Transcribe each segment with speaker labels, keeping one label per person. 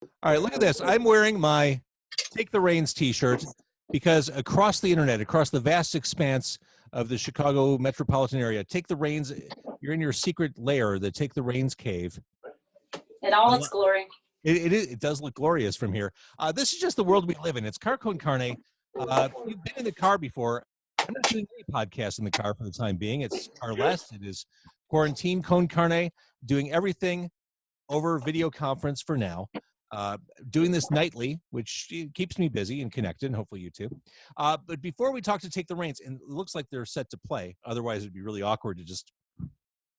Speaker 1: All right, look at this. I'm wearing my Take the Reins t-shirt because across the internet, across the vast expanse of the Chicago metropolitan area, Take the Reins, you're in your secret lair, the Take the Reins cave.
Speaker 2: In all its glory.
Speaker 1: It does look glorious from here. This is just the world we live in. It's Car Con Carne. You've been in the car before. I'm not doing any podcasts in the car for the time being. It's carless. It is quarantine Con Carne, doing everything over video conference for now. Doing this nightly, which keeps me busy and connected, and hopefully you too. But before we talk to Take the Reins, and it looks like they're set to play. Otherwise, it'd be really awkward to just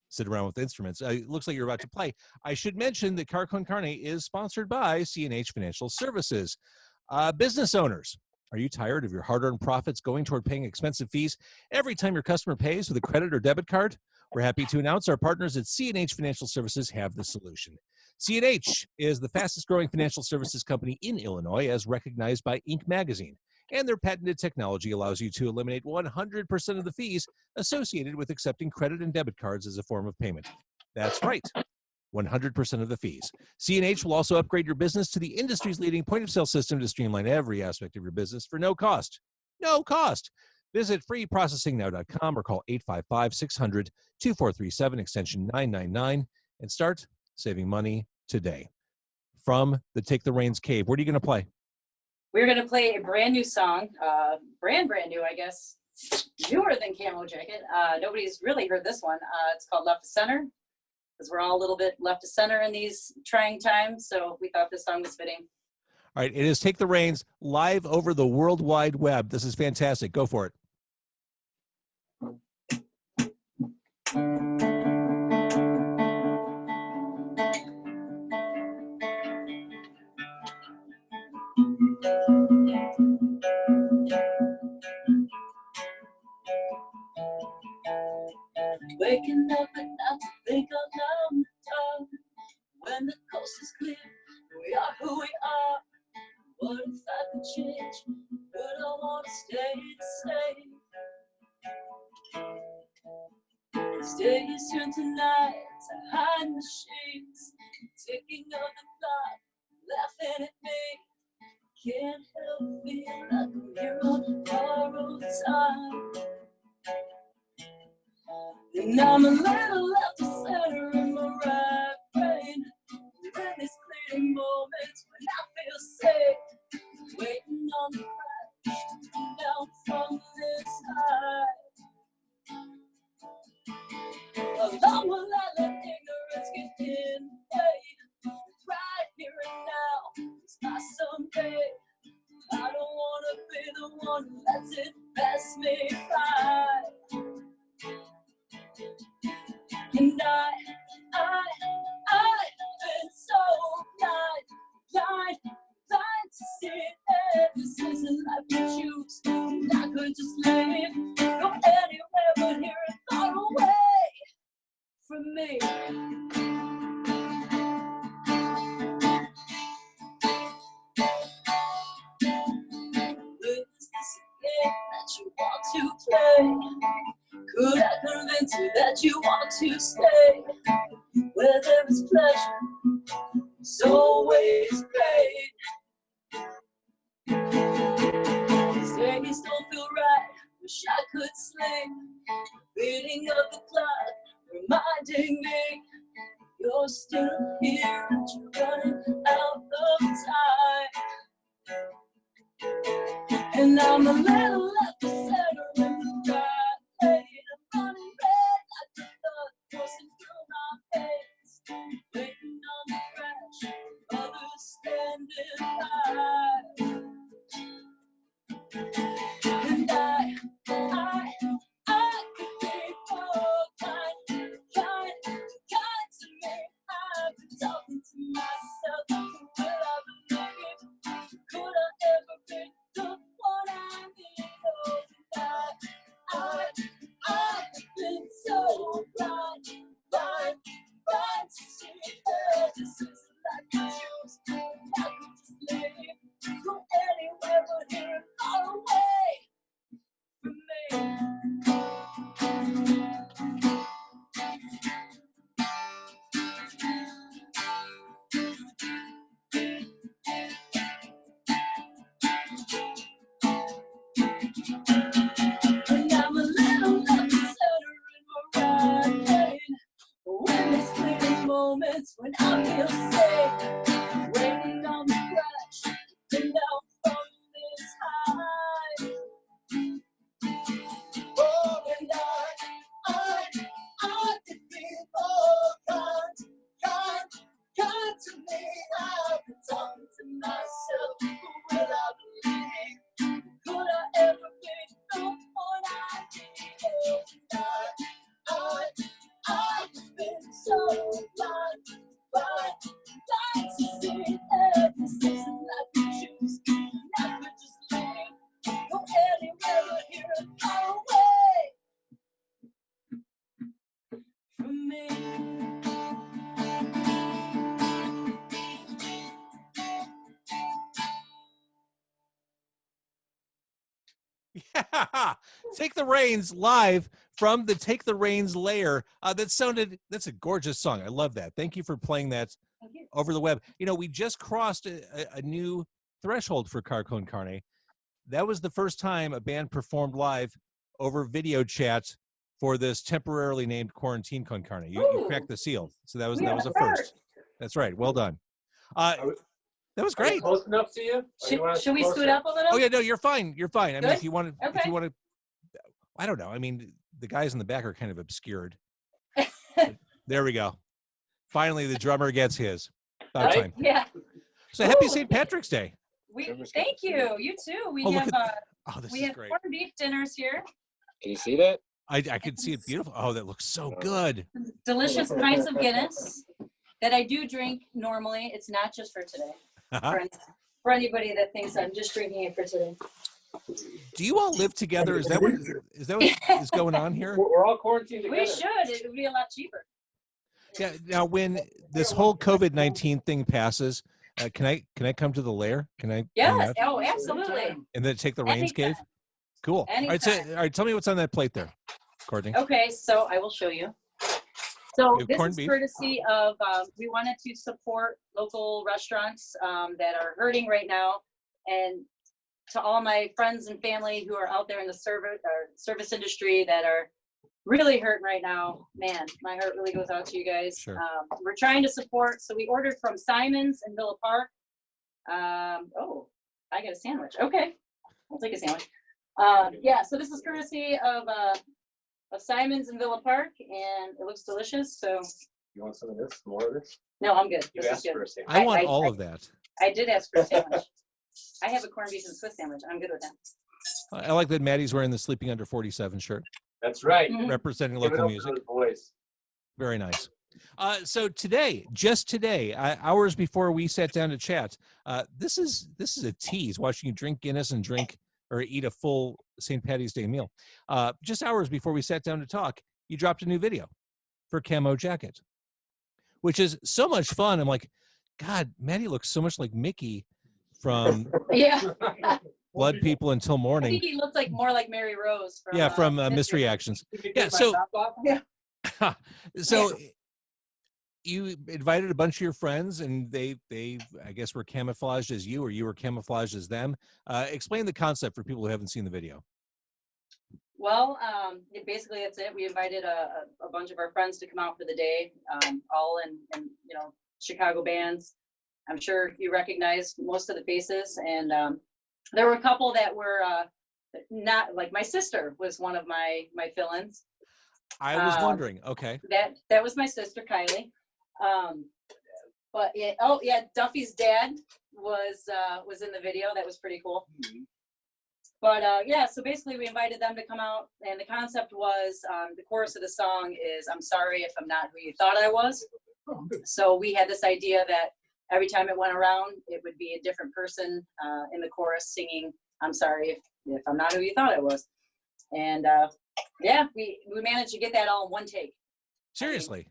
Speaker 1: sit around with instruments. It looks like you're about to play. I should mention that Car Con Carne is sponsored by C&H Financial Services. Business owners, are you tired of your hard-earned profits going toward paying expensive fees every time your customer pays with a credit or debit card? We're happy to announce our partners at C&H Financial Services have the solution. C&H is the fastest growing financial services company in Illinois as recognized by Inc. magazine. And their patented technology allows you to eliminate 100% of the fees associated with accepting credit and debit cards as a form of payment. That's right, 100% of the fees. C&H will also upgrade your business to the industry's leading point-of-sale system to streamline every aspect of your business for no cost. No cost! Visit freeprocessingnow.com or call 855-600-2437, extension 999, and start saving money today. From the Take the Reins cave, what are you going to play?
Speaker 2: We're going to play a brand new song, brand new, I guess, newer than Camo Jacket. Nobody's really heard this one. It's called Left to Center, because we're all a little bit left to center in these trying times, so we thought this song was fitting.
Speaker 1: All right, it is Take the Reins live over the World Wide Web. This is fantastic. Go for it.
Speaker 2: Waking up at night to think out loud in the dark. When the coast is clear, we are who we are. What if I could change? But I want to stay the same. Stay here tonight to hide in the sheets. Ticking on the clock, laughing at me. Can't help feeling like I'm here on borrowed time. And I'm a little left to center in my right brain. When these clearing moments when I feel sick, waiting on the crash down from this high. How long will I let ignorance get in the way? Right here and now, it's not someday. I don't want to be the one who lets it pass me by. And I've been so blind to see it. This isn't life to choose, and I could just leave, go anywhere but here and far away from me. Is this a game that you want to play? Could I convince you that you want to stay? Where there is pleasure, there's always pain. These days don't feel right, wish I could sleep. Beating of the clock, reminding me you're still here and you're running out of time. And I'm a little left to center in the right lane. I'm running red like the blood coursing through my veins. Waiting on the crash, others standing by. And I could be more kind to me. I've been talking to myself, will I believe? Could I ever be the one I need? I've been so blind to see it. This is like a choose. I could just leave, go when I feel safe, waiting on the crash, and down from this high. Oh, and I can feel all kind to me. I've been talking to myself, who will I believe? Could I ever be the one I need? I've been so blind to see every season that we choose. Never just leave, go anywhere but here and far away from me.
Speaker 1: Yeah. Take the Reins live from the Take the Reins lair. That's a gorgeous song. I love that. Thank you for playing that over the web. You know, we just crossed a new threshold for Car Con Carne. That was the first time a band performed live over video chat for this temporarily named Quarantine Con Carne. You cracked the seal. So that was a first. That's right. Well done. That was great.
Speaker 3: Close enough to you?
Speaker 2: Should we scoot up a little?
Speaker 1: Oh yeah, no, you're fine. You're fine. I mean, if you want to,
Speaker 2: Okay.
Speaker 1: I don't know. I mean, the guys in the back are kind of obscured. There we go. Finally, the drummer gets his. About time.
Speaker 2: Yeah.
Speaker 1: So happy St. Patrick's Day.
Speaker 2: Thank you. You too. We have
Speaker 1: this
Speaker 2: we
Speaker 1: is
Speaker 2: have
Speaker 1: great.
Speaker 2: corned beef dinners here.
Speaker 3: Can you see that?
Speaker 1: I could see it beautiful. Oh, that looks so good.
Speaker 2: Delicious pints of Guinness that I do drink normally. It's not just for today. For anybody that thinks I'm just drinking it for today.
Speaker 1: Do you all live together? Is that what is going on here?
Speaker 3: We're all quarantined together.
Speaker 2: We should. It would be a lot cheaper.
Speaker 1: Yeah. Now, when this whole COVID-19 thing passes, can I come to the lair? Can I?
Speaker 2: Yes. Oh, absolutely.
Speaker 1: And then take the Reins cave. Cool. All right. So, all right. Tell me what's on that plate there, Courtney.
Speaker 2: Okay. So I will show you. So this is
Speaker 1: beef.
Speaker 2: courtesy of, we wanted to support local restaurants that are hurting right now. And to all my friends and family who are out there in the service industry that are really hurting right now, man, my heart really goes out to you guys.
Speaker 1: Sure.
Speaker 2: We're trying to support. So we ordered from Simon's in Villa Park. Oh, I got a sandwich. Okay. I'll take a sandwich. Yeah, so this is courtesy of Simon's in Villa Park, and it looks delicious. So
Speaker 3: You want some of this? More of this?
Speaker 2: no, I'm good.
Speaker 3: You
Speaker 2: This is
Speaker 3: asked
Speaker 2: good.
Speaker 3: for a sandwich.
Speaker 1: I want all of that.
Speaker 2: I did ask for a sandwich. I have a corned beef and Swiss sandwich. I'm good with that.
Speaker 1: I like that Maddie's wearing the Sleeping Under 47 shirt,
Speaker 3: That's right.
Speaker 2: Mhm.
Speaker 1: representing
Speaker 3: Give it
Speaker 1: local
Speaker 3: up
Speaker 1: music.
Speaker 3: for those boys.
Speaker 1: Very nice. So today, just today, hours before we sat down to chat, this is a tease. Watching you drink Guinness and eat a full St. Patty's Day meal. Just hours before we sat down to talk, you dropped a new video for Camo Jacket, which is so much fun. I'm like, God, Maddie looks so much like Mickey from
Speaker 2: Yeah.
Speaker 1: Blood People Until
Speaker 2: I
Speaker 1: Morning.
Speaker 2: think he looks like more like Mary Rose from
Speaker 1: From Mystery Actions.
Speaker 3: You can
Speaker 1: Yeah,
Speaker 3: take my
Speaker 1: so-
Speaker 3: top off?
Speaker 2: Yeah.
Speaker 1: So you invited a bunch of your friends, and they I guess were camouflaged as you, or you were camouflaged as them. Explain the concept for people who haven't seen the video.
Speaker 2: Well, basically that's it. We invited a bunch of our friends to come out for the day, all in Chicago bands. I'm sure you recognize most of the faces, and there were a couple that were not, like my sister was one of my fill-ins.
Speaker 1: I was wondering. Okay.
Speaker 2: That was my sister Kylie. But Duffy's dad was in the video. That was pretty cool.
Speaker 3: Mhm.
Speaker 2: But so basically we invited them to come out, and the concept was the chorus of the song is "I'm sorry if I'm not who you thought I was." So we had this idea that every time it went around, it would be a different person in the chorus singing "I'm sorry if I'm not who you thought I was." And we managed to get that all in one take.
Speaker 1: Seriously.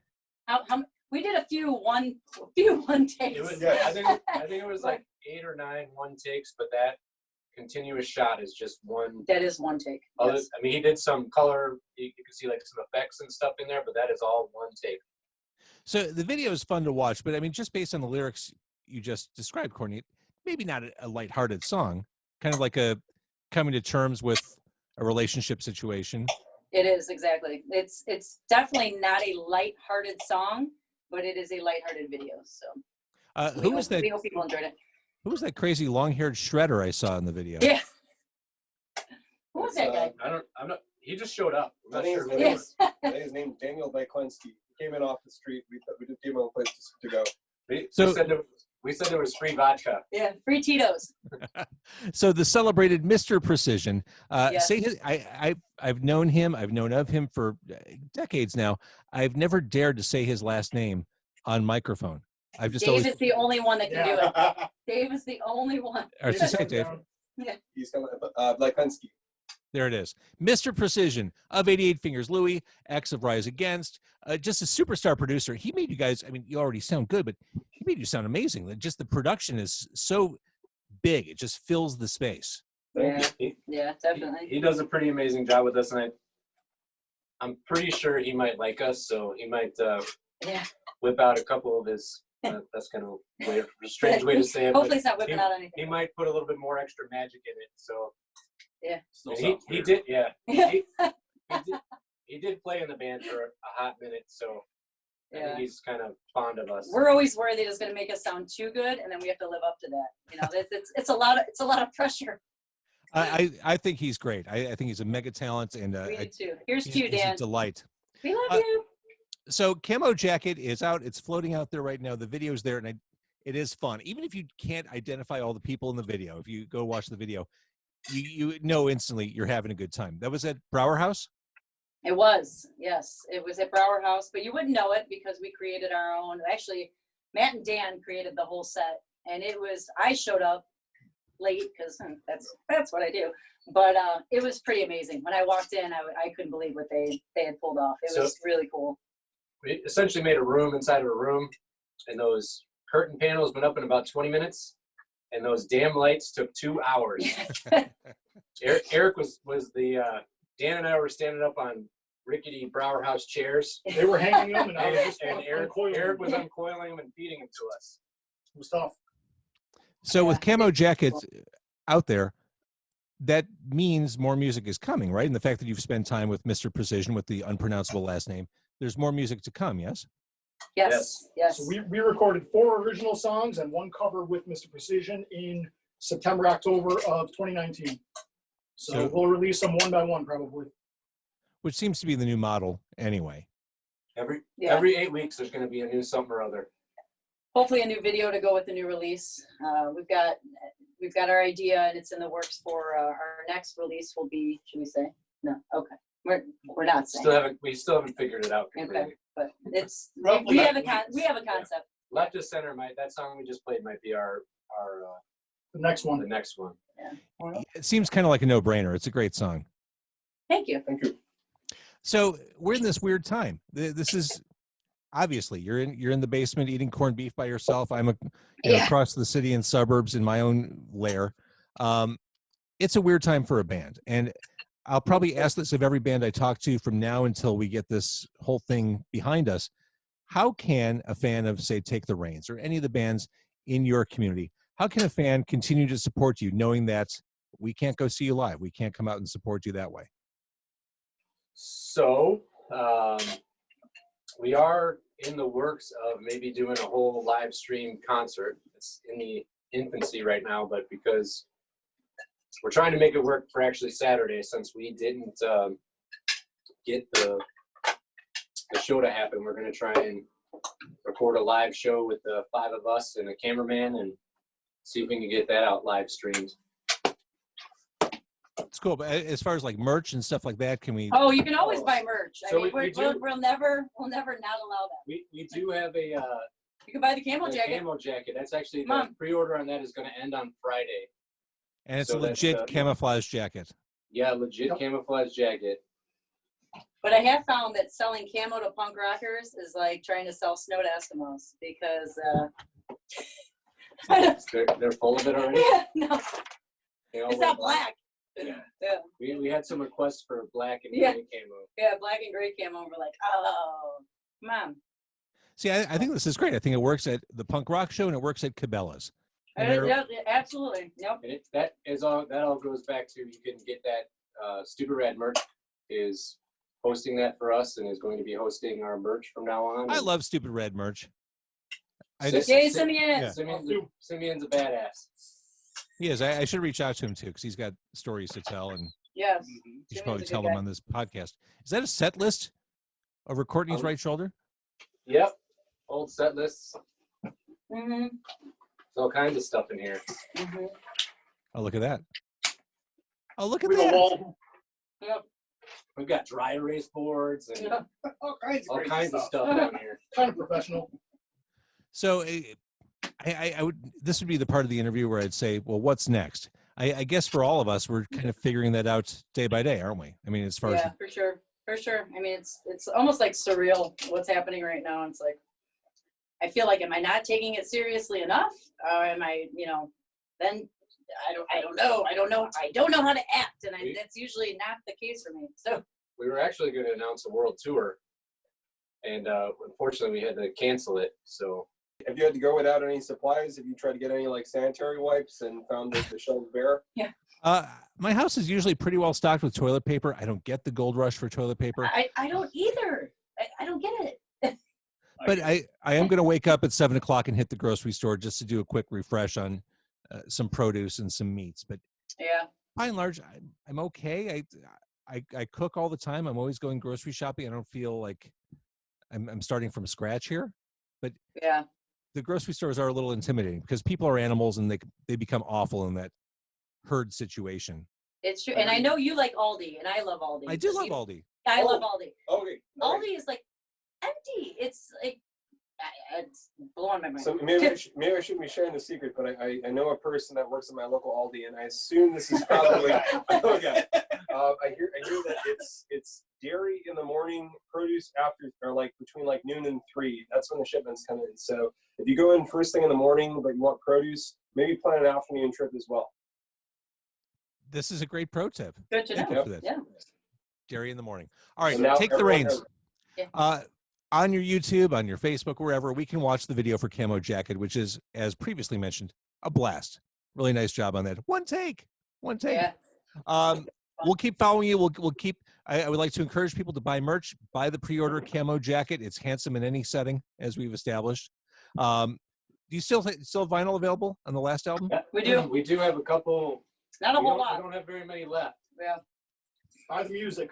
Speaker 2: How we did a few one takes.
Speaker 3: I think it was like 8 or 9 one takes, but that continuous shot is just one.
Speaker 2: That is one take.
Speaker 3: Yes. I mean, he did some color. You can see like some effects and stuff in there, but that is all one take.
Speaker 1: So the video is fun to watch, but I mean, just based on the lyrics you just described, Courtney, maybe not a lighthearted song, kind of like a coming to terms with a relationship situation.
Speaker 2: It is, exactly. It's definitely not a lighthearted song. but it is a lighthearted video. So
Speaker 1: Who was that?
Speaker 2: we hope people enjoyed it.
Speaker 1: Who was that crazy long-haired shredder I saw in the video?
Speaker 2: Yeah. Who was that guy?
Speaker 3: I'm not. He just showed up. I'm not sure.
Speaker 2: Yes.
Speaker 4: His name Daniel Byklenski. He came in off the street. We just gave him a place to go.
Speaker 3: We said there was free vodka.
Speaker 2: Yeah, free Tito's.
Speaker 1: So the celebrated Mr. Precision.
Speaker 2: Yes.
Speaker 1: Say his, I've known him. I've known of him for decades now. I've never dared to say his last name on microphone. I've just
Speaker 2: Dave is the only one that can do it. Dave is the only one.
Speaker 1: Or just say it, Dave.
Speaker 2: Yeah.
Speaker 4: He's coming. Byklenski.
Speaker 1: There it is. Mr. Precision of 88 Fingers Louie, X of Rise Against, just a superstar producer. He made you guys, I mean, you already sound good, but he made you sound amazing. Just the production is so big. It just fills the space.
Speaker 2: Yeah, definitely.
Speaker 3: He does a pretty amazing job with us, and I'm pretty sure he might like us, so he might whip out a couple of his, that's kind of a strange way to say it.
Speaker 2: Hopefully it's not whipping out anything.
Speaker 3: He might put a little bit more extra magic in it, so.
Speaker 2: Yeah.
Speaker 3: He did, yeah. He did play in the band for a hot minute, so I think he's kind of fond of us.
Speaker 2: We're always worried that it's going to make us sound too good, and then we have to live up to that. You know, it's a lot of pressure.
Speaker 1: I think he's great. I think he's a mega talent, and
Speaker 2: We do too. Here's to you, Dan.
Speaker 1: He's a delight.
Speaker 2: We love you.
Speaker 1: So Camo Jacket is out. It's floating out there right now. The video's there, and it is fun. Even if you can't identify all the people in the video, if you go watch the video, you know instantly you're having a good time. That was at Brower House?
Speaker 2: It was, yes. It was at Brower House, but you wouldn't know it because we created our own. Actually, Matt and Dan created the whole set, and I showed up late because that's what I do. But it was pretty amazing. When I walked in, I couldn't believe what they had pulled off. It was really cool.
Speaker 3: We essentially made a room inside of a room, and those curtain panels went up in about 20 minutes. And those damn lights took 2 hours. Eric was the Dan and I were standing up on rickety Brower House chairs.
Speaker 5: They were hanging them, and I was just
Speaker 3: Eric was uncoiling them and feeding them to us.
Speaker 5: It was tough.
Speaker 1: So with Camo Jackets out there, that means more music is coming, right? And the fact that you've spent time with Mr. Precision with the unpronounceable last name, there's more music to come, yes?
Speaker 2: Yes.
Speaker 5: So we recorded 4 original songs and 1 cover with Mr. Precision in September, October of 2019. So we'll release them one by one probably.
Speaker 1: Which seems to be the new model anyway.
Speaker 3: Every 8 weeks there's going to be a new something or other.
Speaker 2: Hopefully a new video to go with the new release. We've got our idea, and it's in the works for our next release will be, should we say? No. Okay. We're not saying.
Speaker 3: We still haven't figured it out completely.
Speaker 2: Okay. But it's we have a concept.
Speaker 3: Left of Center that song we just played might be our
Speaker 5: The next one.
Speaker 3: the next one.
Speaker 2: Yeah.
Speaker 1: It seems kind of like a no-brainer. It's a great song.
Speaker 2: Thank you.
Speaker 1: So we're in this weird time. This is obviously you're in the basement eating corned beef by yourself. I'm across the city and suburbs in my own lair. It's a weird time for a band, and I'll probably ask this of every band I talk to from now until we get this whole thing behind us. How can a fan of, say, Take the Reins or any of the bands in your community, how can a fan continue to support you knowing that we can't go see you live? We can't come out and support you that way.
Speaker 3: So we are in the works of maybe doing a whole live stream concert. It's in the infancy right now, but because we're trying to make it work for actually Saturday, since we didn't get the show to happen, we're going to try and record a live show with the 5 of us and a cameraman and see if we can get that out live streamed.
Speaker 1: It's cool, but as far as like merch and stuff like that, can we?
Speaker 2: Oh, you can always buy merch.
Speaker 3: So
Speaker 2: I mean, we'll never not allow that.
Speaker 3: We do have a
Speaker 2: You can buy the Camo Jacket.
Speaker 3: Camo Jacket. That's actually the pre-order on that is going to end on Friday.
Speaker 1: And it's
Speaker 3: So
Speaker 1: a
Speaker 3: that's,
Speaker 1: legit camouflage jacket.
Speaker 3: Yeah, legit camouflage jacket.
Speaker 2: But I have found that selling camo to punk rockers is like trying to sell snow to Eskimos because
Speaker 3: They're full of it already.
Speaker 2: yeah, no,
Speaker 3: They all
Speaker 2: it's
Speaker 3: wear
Speaker 2: not black.
Speaker 3: Yeah.
Speaker 2: Yeah,
Speaker 3: We had some requests for black and
Speaker 2: Yeah.
Speaker 3: gray camo.
Speaker 2: yeah, black and gray camo. We're like, oh, come on.
Speaker 1: See, I think this is great. I think it works at the punk rock show and it works at Cabela's. And they're-
Speaker 2: Yeah, absolutely. Yep.
Speaker 3: And that all goes back to you can get that Stupid Rad merch is hosting that for us and is going to be hosting our merch from now on.
Speaker 1: I love Stupid Red merch. I
Speaker 3: Sis-
Speaker 1: just,
Speaker 2: Yay,
Speaker 3: Sis-
Speaker 2: Simeon.
Speaker 1: Yeah.
Speaker 3: Simeon's a badass.
Speaker 1: he is. I should reach out to him too because he's got stories to tell, and
Speaker 2: Yes.
Speaker 1: you should probably
Speaker 2: Simeon's a
Speaker 1: tell
Speaker 2: good
Speaker 1: them
Speaker 2: guy.
Speaker 1: on this podcast. Is that a set list over Courtney's right shoulder?
Speaker 3: Yep. Old set lists.
Speaker 2: Mm-hmm.
Speaker 3: All kinds of stuff in here.
Speaker 2: Mm-hmm.
Speaker 1: Oh, look at that. Oh, look at
Speaker 5: We have a
Speaker 1: that.
Speaker 5: wall.
Speaker 2: Yep.
Speaker 3: We've got dry erase boards and
Speaker 2: Yep.
Speaker 5: All kinds of,
Speaker 3: all
Speaker 5: crazy
Speaker 3: kinds of
Speaker 5: stuff.
Speaker 3: stuff down here.
Speaker 5: Kind of professional.
Speaker 1: So I would, this would be the part of the interview where I'd say, well, what's next? I guess for all of us, we're kind of figuring that out day by day, aren't we? I mean, as far as
Speaker 2: Yeah, for sure. For sure. I mean, it's almost like surreal what's happening right now. It's like, I feel like, am I not taking it seriously enough? Am I, then I don't know. I don't know how to act. And that's usually not the case for me. So
Speaker 3: We were actually going to announce a world tour, and unfortunately, we had to cancel it. So
Speaker 4: Have you had to go without any supplies? Have you tried to get any like sanitary wipes and found the shelves bare?
Speaker 1: my house is usually pretty well stocked with toilet paper. I don't get the gold rush for toilet paper,
Speaker 2: I don't either. I don't get it.
Speaker 1: but I am going to wake up at 7 o'clock and hit the grocery store just to do a quick refresh on some produce and some meats. But
Speaker 2: Yeah.
Speaker 1: by and large, I'm okay. I cook all the time. I'm always going grocery shopping. I don't feel like I'm starting from scratch here. But
Speaker 2: Yeah.
Speaker 1: the grocery stores are a little intimidating because people are animals and they become awful in that herd situation.
Speaker 2: It's true. And I know you like Aldi, and I love Aldi.
Speaker 1: I do love Aldi.
Speaker 2: I love
Speaker 4: Oh.
Speaker 2: Aldi.
Speaker 4: Okay. all right.
Speaker 2: Aldi is like empty. It's like, it's blowing my mind.
Speaker 4: So maybe I shouldn't be sharing the secret, but I know a person that works at my local Aldi, and I assume this is probably okay. I hear that it's dairy in the morning, produce after, or like between like noon and 3. That's when the shipments come in. So if you go in first thing in the morning, but you want produce, maybe plan an afternoon trip as well.
Speaker 1: This is a great pro tip.
Speaker 2: Good to
Speaker 1: Thank
Speaker 2: know.
Speaker 1: you for that.
Speaker 2: Yeah.
Speaker 1: Dairy in the morning. All right,
Speaker 4: So now
Speaker 1: take the
Speaker 4: everyone
Speaker 1: reins.
Speaker 4: knows.
Speaker 2: Yeah.
Speaker 1: On your YouTube, on your Facebook, wherever, we can watch the video for Camo Jacket, which is, as previously mentioned, a blast. Really nice job on that. One take.
Speaker 2: Yeah.
Speaker 1: We'll keep following you. We'll keep. I would like to encourage people to buy merch. Buy the pre-order Camo Jacket. It's handsome in any setting, as we've established. Do you still have vinyl available on the last album?
Speaker 2: We do.
Speaker 3: We do have a couple.
Speaker 2: Not a
Speaker 3: We
Speaker 2: whole
Speaker 3: don't, we
Speaker 2: lot.
Speaker 3: don't have very many left.
Speaker 2: Yeah.
Speaker 5: Buy the music.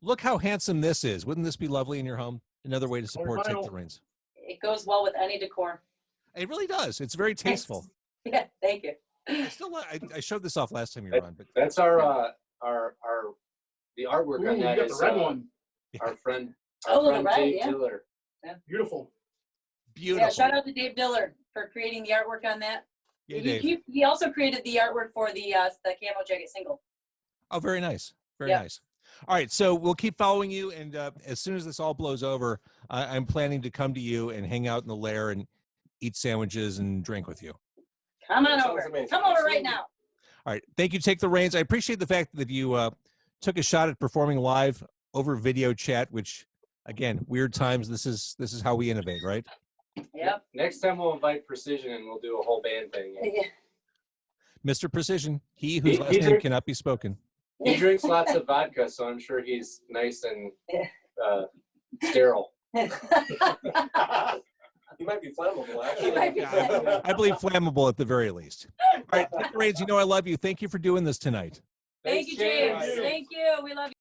Speaker 1: Look how handsome this is. Wouldn't this be lovely in your home? Another way to support Take the
Speaker 5: vinyl.
Speaker 1: Reins.
Speaker 2: It goes well with any decor.
Speaker 1: It really does. It's very tasteful.
Speaker 2: Yeah. Thank you.
Speaker 1: I showed this off last time you were on, but
Speaker 3: That's the artwork
Speaker 5: Ooh,
Speaker 3: on
Speaker 5: you
Speaker 3: that
Speaker 5: got the
Speaker 3: is
Speaker 5: red one.
Speaker 3: our friend.
Speaker 2: Oh, the red,
Speaker 3: Dave
Speaker 2: yeah.
Speaker 3: Diller.
Speaker 5: Beautiful.
Speaker 1: beautiful.
Speaker 2: Yeah. Shout out to Dave Diller for creating the artwork on that.
Speaker 1: Yeah, Dave.
Speaker 2: He also created the artwork for the Camo Jacket single.
Speaker 1: Oh, very nice. Very
Speaker 2: Yeah.
Speaker 1: nice. All right, so we'll keep following you, and as soon as this all blows over, I'm planning to come to you and hang out in the lair and eat sandwiches and drink with you.
Speaker 2: Come on
Speaker 4: That
Speaker 2: over.
Speaker 4: sounds amazing.
Speaker 2: Come over right
Speaker 4: Absolutely.
Speaker 2: now.
Speaker 1: All right, thank you. Take the reins. I appreciate the fact that you took a shot at performing live over video chat, which, again, weird times. This is how we innovate, right?
Speaker 2: Yep.
Speaker 3: Next time we'll invite Precision and we'll do a whole band thing.
Speaker 2: Yeah.
Speaker 1: Mr. Precision, he whose
Speaker 3: He
Speaker 1: last name
Speaker 3: drink-
Speaker 1: cannot be spoken.
Speaker 3: He drinks lots of vodka, so I'm sure he's nice and
Speaker 2: Yeah.
Speaker 3: sterile.
Speaker 4: He might be flammable, actually.
Speaker 2: He might be flammable.
Speaker 1: I believe flammable at the very least. All right, Take the reins. You know I love you. Thank you for doing this tonight.
Speaker 2: Thank you, James. Thank you. We love you.